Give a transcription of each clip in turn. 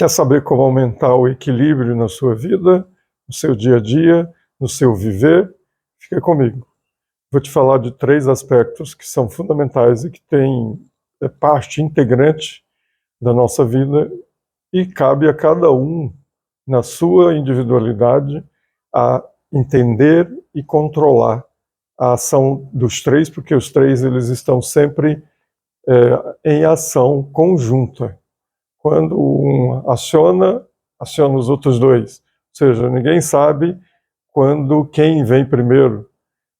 Quer saber como aumentar o equilíbrio na sua vida, no seu dia a dia, no seu viver? Fica comigo. Vou te falar de 3 aspectos que são fundamentais e que têm parte integrante da nossa vida e cabe a cada um, na sua individualidade, a entender e controlar a ação dos 3, porque os 3 eles estão sempre em ação conjunta. Quando um aciona os outros 2. Ou seja, ninguém sabe quem vem primeiro.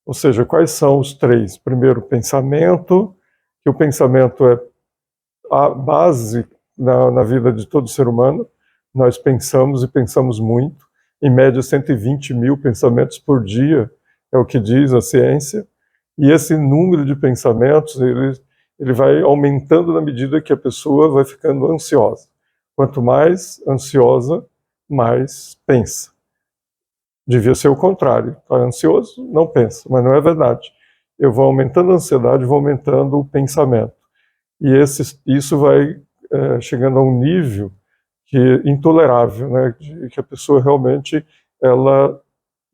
Ou seja, quais são os 3? Primeiro, o pensamento, que o pensamento é a base na vida de todo ser humano. Nós pensamos e pensamos muito. Em média, 120 mil pensamentos por dia, é o que diz a ciência. E esse número de pensamentos, ele vai aumentando na medida que a pessoa vai ficando ansiosa. Quanto mais ansiosa, mais pensa. Devia ser o contrário. Está ansioso, não pensa, mas não é verdade. Eu vou aumentando a ansiedade, vou aumentando o pensamento. E isso vai chegando a um nível intolerável, né? Que a pessoa realmente ela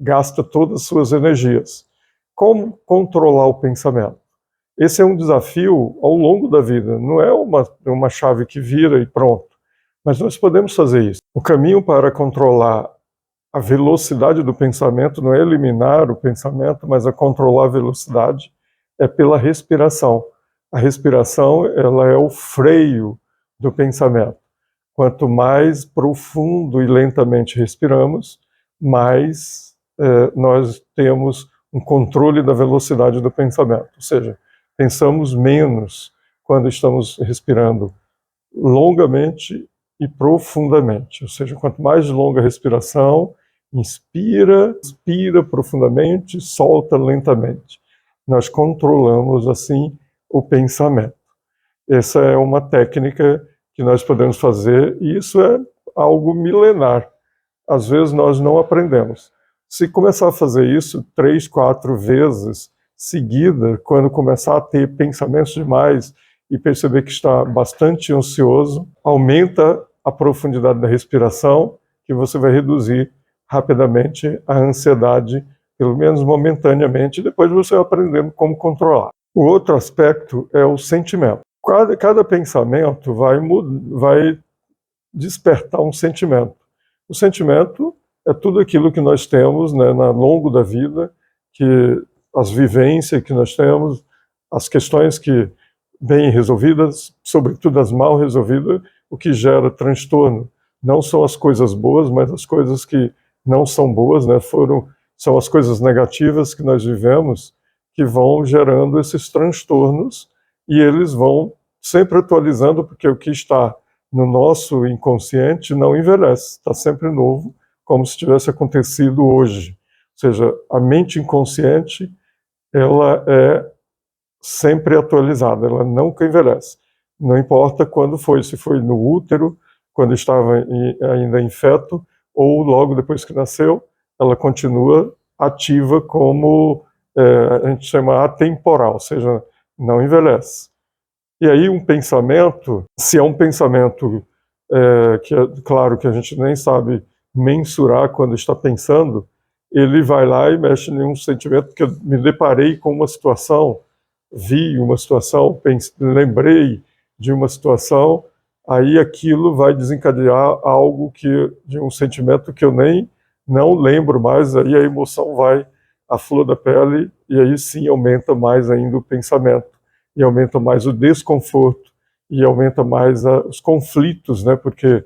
gasta todas as suas energias. Como controlar o pensamento? Esse é um desafio ao longo da vida, não é uma chave que vira e pronto. Mas nós podemos fazer isso. O caminho para controlar a velocidade do pensamento não é eliminar o pensamento, mas a controlar a velocidade é pela respiração. A respiração, ela é o freio do pensamento. Quanto mais profundo e lentamente respiramos, mais nós temos um controle da velocidade do pensamento. Ou seja, pensamos menos quando estamos respirando longamente e profundamente. Ou seja, quanto mais longa a respiração, inspira profundamente, solta lentamente. Nós controlamos, assim, o pensamento. Essa é uma técnica que nós podemos fazer, e isso é algo milenar. Às vezes nós não aprendemos. Se começar a fazer isso 3, 4 vezes seguida, quando começar a ter pensamentos demais e perceber que está bastante ansioso, aumenta a profundidade da respiração, que você vai reduzir rapidamente a ansiedade, pelo menos momentaneamente, e depois você vai aprendendo como controlar. O outro aspecto é o sentimento. Cada pensamento vai despertar um sentimento. O sentimento é tudo aquilo que nós temos, né, ao longo da vida, que as vivências que nós temos, as questões que bem resolvidas, sobretudo as mal resolvidas, o que gera transtorno. Não são as coisas boas, mas as coisas que não são boas, né, são as coisas negativas que nós vivemos que vão gerando esses transtornos, e eles vão sempre atualizando, porque o que está no nosso inconsciente não envelhece, está sempre novo, como se tivesse acontecido hoje. Ou seja, a mente inconsciente, ela é sempre atualizada, ela nunca envelhece. Não importa quando foi, se foi no útero, quando estava ainda em feto, ou logo depois que nasceu, ela continua ativa como a gente chama atemporal, ou seja, não envelhece. E aí um pensamento, se é um pensamento que é claro que a gente nem sabe mensurar quando está pensando, ele vai lá e mexe em um sentimento, que eu me deparei com uma situação, vi uma situação, lembrei de uma situação, aí aquilo vai desencadear algo de um sentimento que eu nem não lembro mais, aí a emoção vai à flor da pele, e aí sim aumenta mais ainda o pensamento, e aumenta mais o desconforto, e aumenta mais os conflitos, né? Porque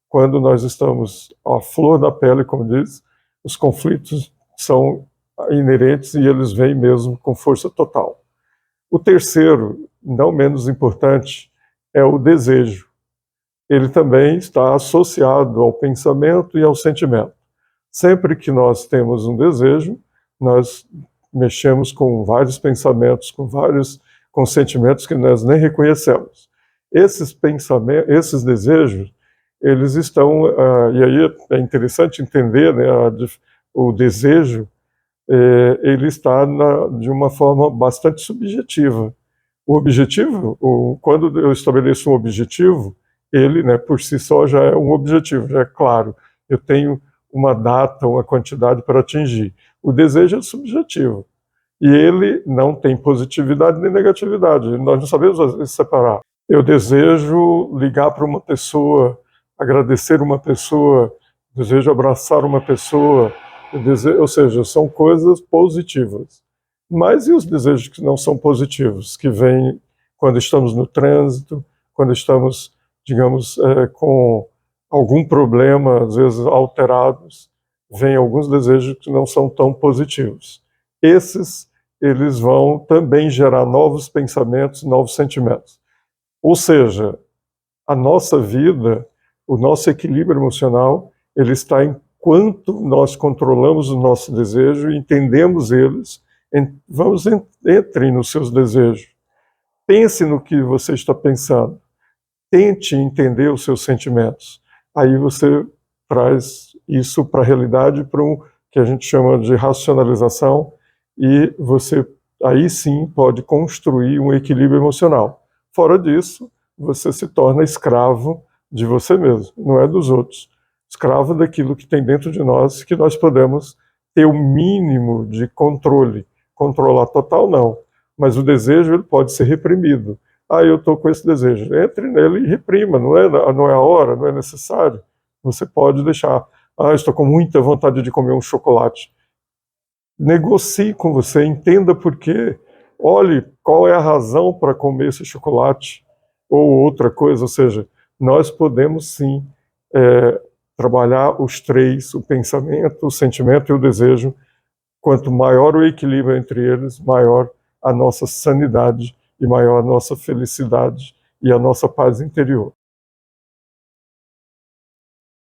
quando nós estamos à flor da pele, como diz, os conflitos são inerentes e eles vêm mesmo com força total. O terceiro, não menos importante, é o desejo. Ele também está associado ao pensamento e ao sentimento. Sempre que nós temos um desejo, nós mexemos com vários pensamentos, com sentimentos que nós nem reconhecemos. Esses desejos, eles estão, e aí é interessante entender, né, o desejo, ele está de uma forma bastante subjetiva. O objetivo, quando eu estabeleço um objetivo, ele, né, por si só já é um objetivo, já é claro. Eu tenho uma data, uma quantidade para atingir. O desejo é subjetivo. E ele não tem positividade nem negatividade. Nós não sabemos às vezes separar. Eu desejo ligar para uma pessoa, agradecer uma pessoa, desejo abraçar uma pessoa, ou seja, são coisas positivas. Mas e os desejos que não são positivos, que vêm quando estamos no trânsito, quando estamos, digamos, com algum problema, às vezes alterados, vêm alguns desejos que não são tão positivos. Esses, eles vão também gerar novos pensamentos, novos sentimentos. Ou seja, a nossa vida, o nosso equilíbrio emocional, ele está enquanto nós controlamos o nosso desejo e entendemos eles. Entre nos seus desejos. Pense no que você está pensando. Tente entender os seus sentimentos. Aí você traz isso para a realidade, para um que a gente chama de racionalização, e você aí sim pode construir um equilíbrio emocional. Fora disso, você se torna escravo de você mesmo, não é dos outros. Escravo daquilo que tem dentro de nós, que nós podemos ter o mínimo de controle. Controlar total, não. Mas o desejo ele pode ser reprimido. Eu estou com esse desejo. Entre nele e reprima, não é a hora, não é necessário. Você pode deixar. Estou com muita vontade de comer um chocolate. Negocie com você, entenda por quê. Olhe qual é a razão para comer esse chocolate ou outra coisa. Ou seja, nós podemos sim trabalhar os três, o pensamento, o sentimento e o desejo. Quanto maior o equilíbrio entre eles, maior a nossa sanidade e maior a nossa felicidade e a nossa paz interior.